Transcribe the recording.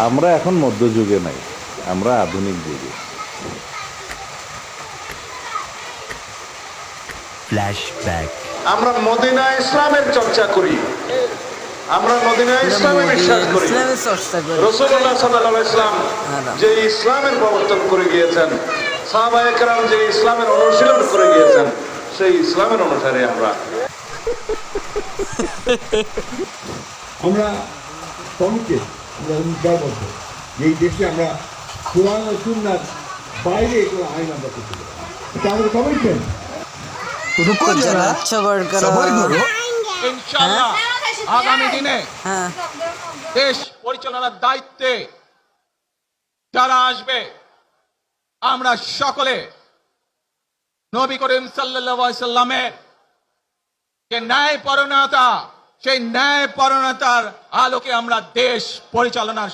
আমরা এখন মধ্যযুগে নাই, আমরা আধুনিক যুগে। ফ্ল্যাশব্যাক। আমরা মদিনা ইসলামের চর্চা করি, আমরা মদিনা ইসলামে বিশ্বাস করি। রাসূলুল্লাহ সাল্লাল্লাহু আলাইহি ওয়াসাল্লাম যে ইসলামের প্রবর্তন করে গিয়েছেন, সাহাবায়ে কেরাম যে ইসলামের অনুশীলন করে গিয়েছেন, সেই ইসলামের অনুসারে আমরা কমিটেড, আমরা নির্ভরবদ্ধ এই দেশে আমরা কোরআন ও সুন্নাহর বাইরে কোনো আইন আমরা করতে পারি না। এটা আমাদের কমিটমেন্ট। ইনশাআল্লাহ আগামী দিনে দেশ পরিচালনার দায়িত্বে যারা আসবে, আমরা সকলে নবী করিম সাল্লাল্লাহু আলাইহি সাল্লামের যে ন্যায়পরায়ণতা, সেই ন্যায়পরায়ণতার আলোকে আমরা দেশ পরিচালনার